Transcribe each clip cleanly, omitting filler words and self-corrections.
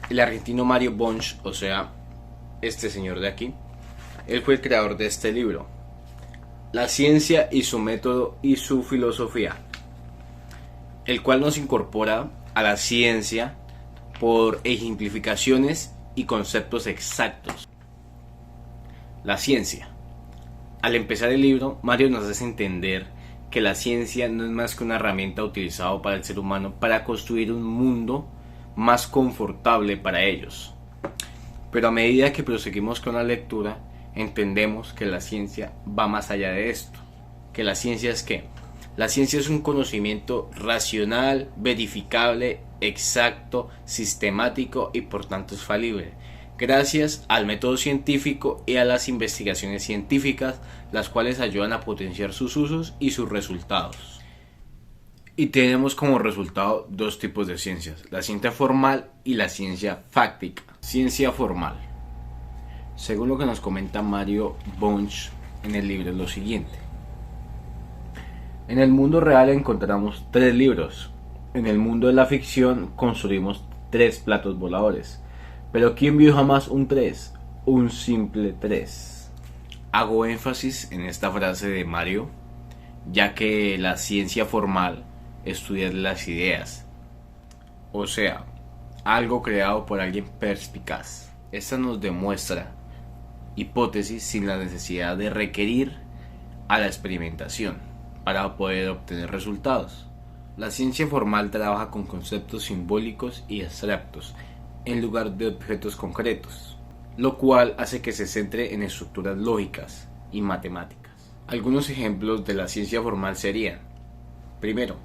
El argentino Mario Bunge, o sea, este señor de aquí, él fue el creador de este libro, La ciencia y su método y su filosofía, el cual nos incorpora a la ciencia por ejemplificaciones y conceptos exactos. La ciencia. Al empezar el libro, Mario nos hace entender que la ciencia no es más que una herramienta utilizada para el ser humano para construir un mundo más confortable para ellos. Pero a medida que proseguimos con la lectura, entendemos que la ciencia va más allá de esto. ¿Que la ciencia es qué? La ciencia es un conocimiento racional, verificable, exacto, sistemático y por tanto es falible, gracias al método científico y a las investigaciones científicas, las cuales ayudan a potenciar sus usos y sus resultados. Y tenemos como resultado dos tipos de ciencias, la ciencia formal y la ciencia fáctica. Ciencia formal. Según lo que nos comenta Mario Bunge en el libro es lo siguiente. En el mundo real encontramos 3 libros. En el mundo de la ficción construimos 3 platos voladores. Pero ¿quién vio jamás un 3? Un simple 3. Hago énfasis en esta frase de Mario, ya que la ciencia formal estudia las ideas. O sea, algo creado por alguien perspicaz. Esta nos demuestra hipótesis sin la necesidad de requerir a la experimentación para poder obtener resultados. La ciencia formal trabaja con conceptos simbólicos y abstractos en lugar de objetos concretos, lo cual hace que se centre en estructuras lógicas y matemáticas. Algunos ejemplos de la ciencia formal serían: primero,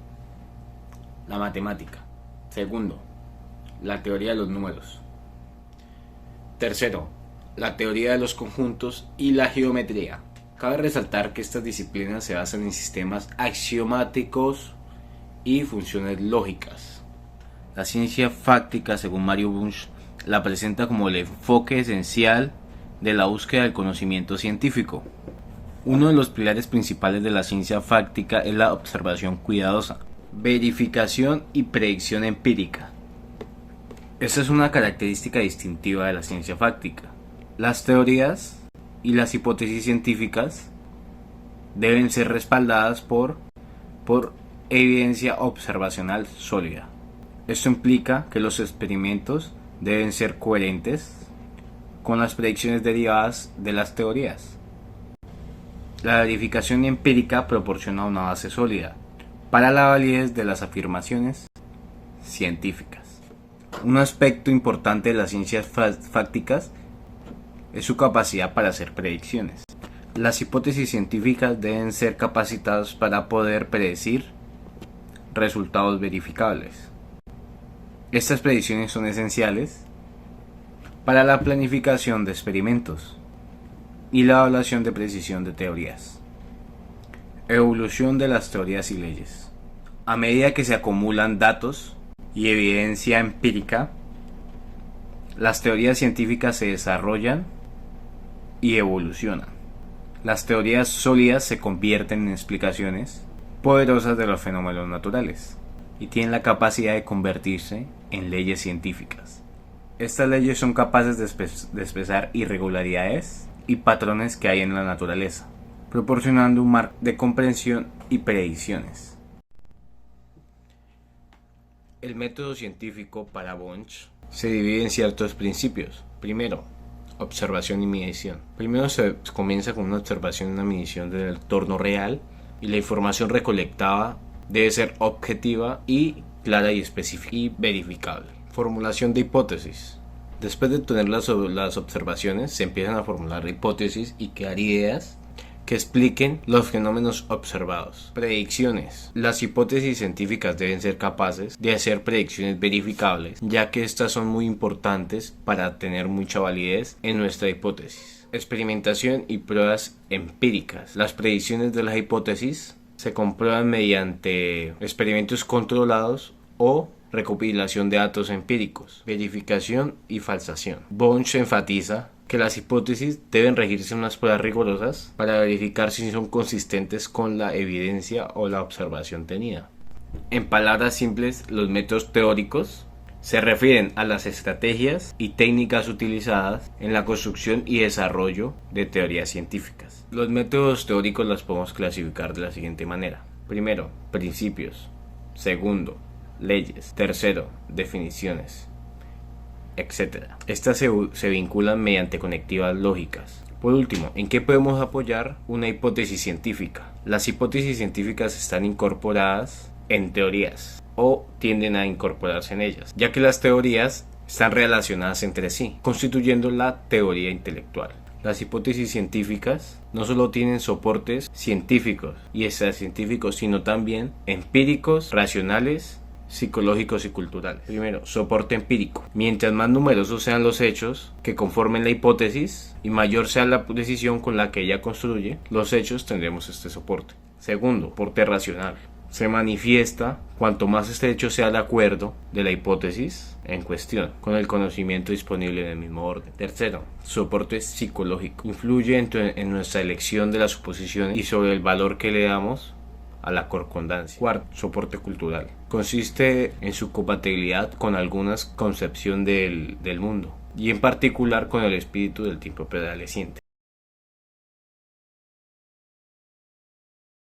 la matemática; segundo, la teoría de los números; tercero, la teoría de los conjuntos y la geometría. Cabe resaltar que estas disciplinas se basan en sistemas axiomáticos y funciones lógicas. La ciencia fáctica, según Mario Bunge, la presenta como el enfoque esencial de la búsqueda del conocimiento científico. Uno de los pilares principales de la ciencia fáctica es la observación cuidadosa, verificación y predicción empírica. Esta es una característica distintiva de la ciencia fáctica. Las teorías y las hipótesis científicas deben ser respaldadas por evidencia observacional sólida. Esto implica que los experimentos deben ser coherentes con las predicciones derivadas de las teorías. La verificación empírica proporciona una base sólida para la validez de las afirmaciones científicas. Un aspecto importante de las ciencias fácticas es su capacidad para hacer predicciones. Las hipótesis científicas deben ser capacitadas para poder predecir resultados verificables. Estas predicciones son esenciales para la planificación de experimentos y la evaluación de precisión de teorías. Evolución de las teorías y leyes. A medida que se acumulan datos y evidencia empírica, las teorías científicas se desarrollan y evolucionan. Las teorías sólidas se convierten en explicaciones poderosas de los fenómenos naturales y tienen la capacidad de convertirse en leyes científicas. Estas leyes son capaces de expresar irregularidades y patrones que hay en la naturaleza, proporcionando un marco de comprensión y predicciones. El método científico para Bunge se divide en ciertos principios. Primero, observación y medición. Primero se comienza con una observación y una medición del entorno real, y la información recolectada debe ser objetiva y clara y específica y verificable. Formulación de hipótesis. Después de tener las observaciones, se empiezan a formular hipótesis y crear ideas que expliquen los fenómenos observados. Predicciones. Las hipótesis científicas deben ser capaces de hacer predicciones verificables, ya que estas son muy importantes para tener mucha validez en nuestra hipótesis. Experimentación y pruebas empíricas. Las predicciones de las hipótesis se comprueban mediante experimentos controlados o recopilación de datos empíricos, verificación y falsación. Bunge enfatiza que las hipótesis deben regirse en unas pruebas rigurosas para verificar si son consistentes con la evidencia o la observación tenida. En palabras simples, los métodos teóricos Se refieren a las estrategias y técnicas utilizadas en la construcción y desarrollo de teorías científicas. Los métodos teóricos los podemos clasificar de la siguiente manera. Primero, principios. Segundo, leyes. Tercero, definiciones, etc. Estas se vinculan mediante conectivas lógicas. Por último, ¿en qué podemos apoyar una hipótesis científica? Las hipótesis científicas están incorporadas en teorías o tienden a incorporarse en ellas, ya que las teorías están relacionadas entre sí, constituyendo la teoría intelectual. Las hipótesis científicas no solo tienen soportes científicos y extracientíficos, sino también empíricos, racionales, psicológicos y culturales. Primero, soporte empírico. Mientras más numerosos sean los hechos que conformen la hipótesis y mayor sea la precisión con la que ella construye los hechos, tendremos este soporte. Segundo, soporte racional. Se manifiesta cuanto más estrecho sea el acuerdo de la hipótesis en cuestión con el conocimiento disponible en el mismo orden. Tercero, soporte psicológico. Influye en nuestra elección de las suposiciones y sobre el valor que le damos a la concordancia. Cuarto, soporte cultural. Consiste en su compatibilidad con alguna concepción del mundo y en particular con el espíritu del tiempo prevaleciente.